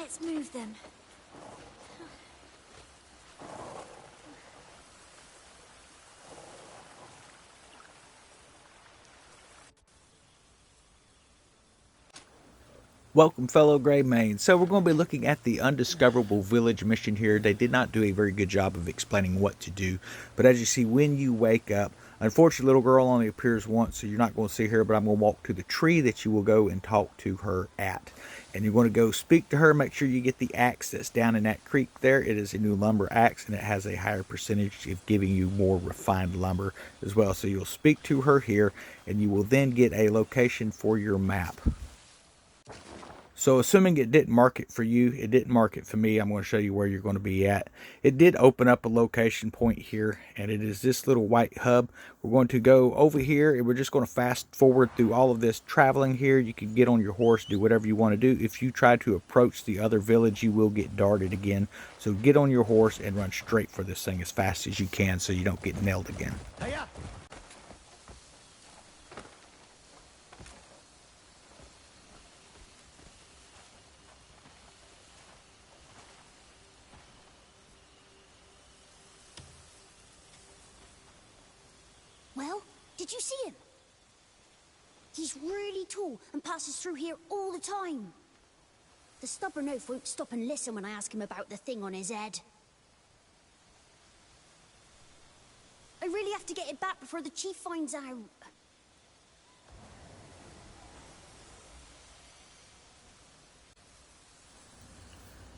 Let's move them. Welcome, fellow Gray Mains. So we're going to be looking at the Undiscoverable Village mission here. They did not do a very good job of explaining what to do. But as you see, when you wake up, unfortunately, little girl only appears once, so you're not going to see her. But I'm going to walk to the tree that you will go and talk to her at. And you're going to go speak to her. Make sure you get the axe that's down in that creek there. It is a new lumber axe, and it has a higher percentage of giving you more refined lumber as well. So you'll speak to her here, and you will then get a location for your map. So assuming it didn't mark it for you, it didn't mark it for me, I'm going to show you where you're going to be at. It did open up a location point here, and it is this little white hub. We're going to go over here, and we're just going to fast forward through all of this traveling here. You can get on your horse, do whatever you want to do. If you try to approach the other village, you will get darted again. So get on your horse and run straight for this thing as fast as you can so you don't get nailed again. Hiya. Well, did you see him? He's really tall and passes through here all the time. The stubborn oaf won't stop and listen when I ask him about the thing on his head. I really have to get it back before the chief finds out.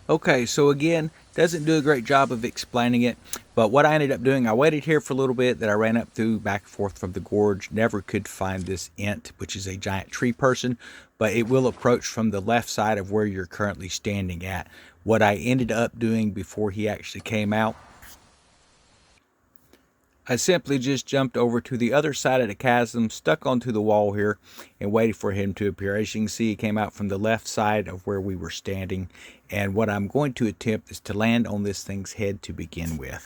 Okay, so again, doesn't do a great job of explaining it, but what I ended up doing, I waited here for a little bit, that I ran up through back and forth from the gorge, never could find this ent, which is a giant tree person, but it will approach from the left side of where you're currently standing at. What I ended up doing before he actually came out, I simply just jumped over to the other side of the chasm, stuck onto the wall here, and waited for him to appear. As you can see, he came out from the left side of where we were standing. And what I'm going to attempt is to land on this thing's head to begin with.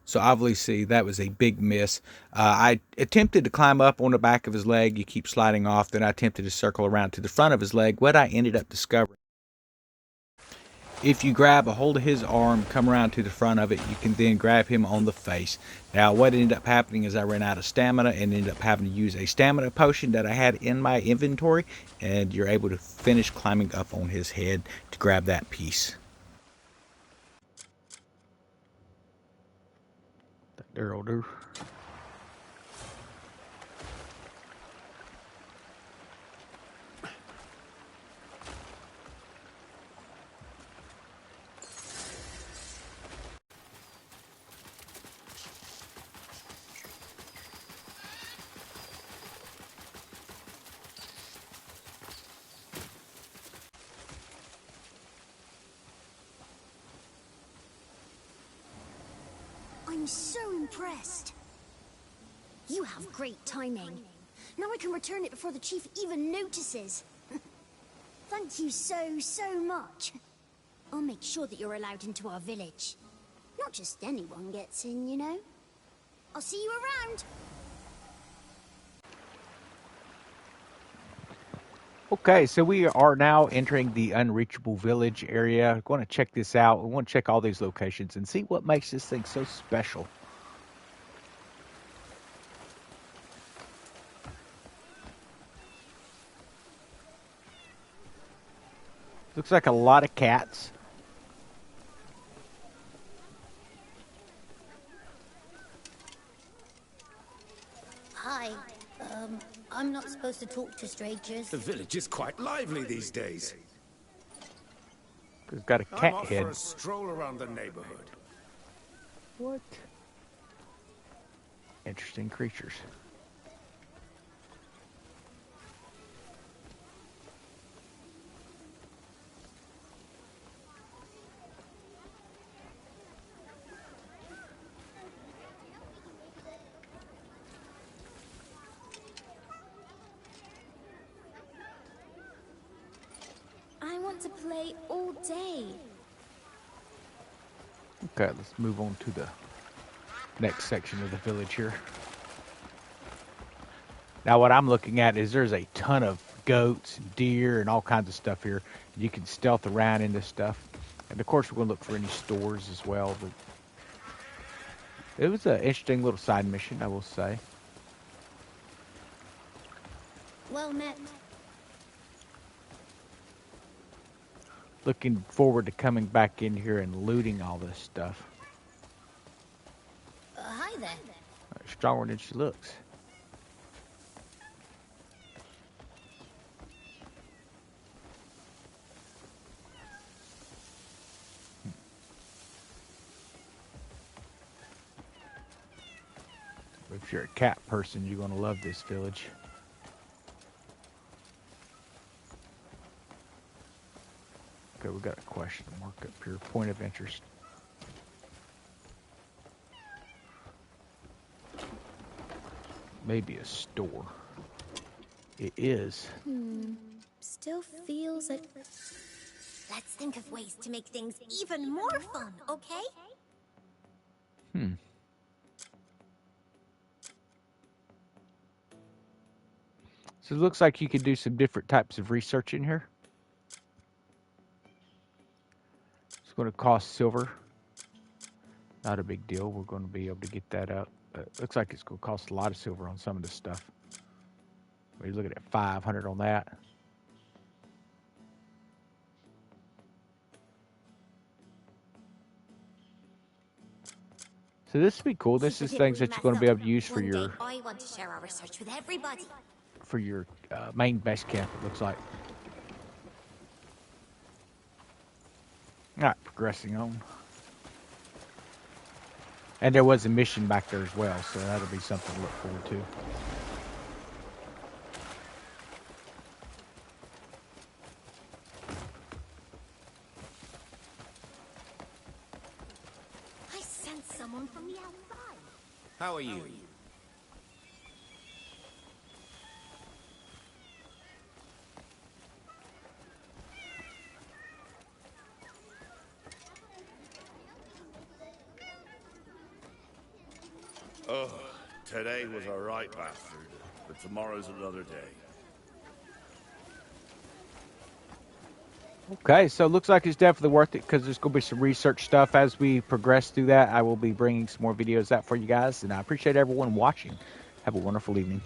So obviously that was a big miss. I attempted to climb up on the back of his leg. You keep sliding off. Then I attempted to circle around to the front of his leg. What I ended up discovering, if you grab a hold of his arm, come around to the front of it, you can then grab him on the face. Now what ended up happening is I ran out of stamina and ended up having to use a stamina potion that I had in my inventory. And you're able to finish climbing up on his head to grab that piece. There'll do. I'm so impressed. You have great timing. Now I can return it before the chief even notices. Thank you so much. I'll make sure that you're allowed into our village. Not just anyone gets in, you know. I'll see you around. Okay, so we are now entering the Unreachable Village area. We're going to check this out. We want to check all these locations and see what makes this thing so special. Looks like a lot of cats. Hi. I'm not supposed to talk to strangers. The village is quite lively these days. It's got a I'm cat off head. for a stroll around the neighborhood. What? Interesting creatures. play all day. Okay, let's move on to the next section of the village here. Now what I'm looking at is there's a ton of goats and deer and all kinds of stuff here. You can stealth around in this stuff. And of course we're going to look for any stores as well. But it was an interesting little side mission, I will say. Well met. Looking forward to coming back in here and looting all this stuff. Hi there. Stronger than she looks. If you're a cat person, you're going to love this village. Okay, we got a question mark up here. Point of interest. Maybe a store. It is. Still feels like... Let's think of ways to make things even more fun, okay? So it looks like you could do some different types of research in here. It's going to cost silver. Not a big deal. We're going to be able to get that up. Looks like it's going to cost a lot of silver on some of this stuff. We're looking at 500 on that. So this would be cool. This is things that you're going to be able to use for your... I want to share our research with everybody. For your main base camp, it looks like. All right, progressing on. And there was a mission back there as well, so that'll be something to look forward to. I sense someone from the outside. How are you? Oh, today was a right bastard, but tomorrow's another day. Okay, so it looks like it's definitely worth it because there's going to be some research stuff as we progress through that. I will be bringing some more videos out for you guys, and I appreciate everyone watching. Have a wonderful evening.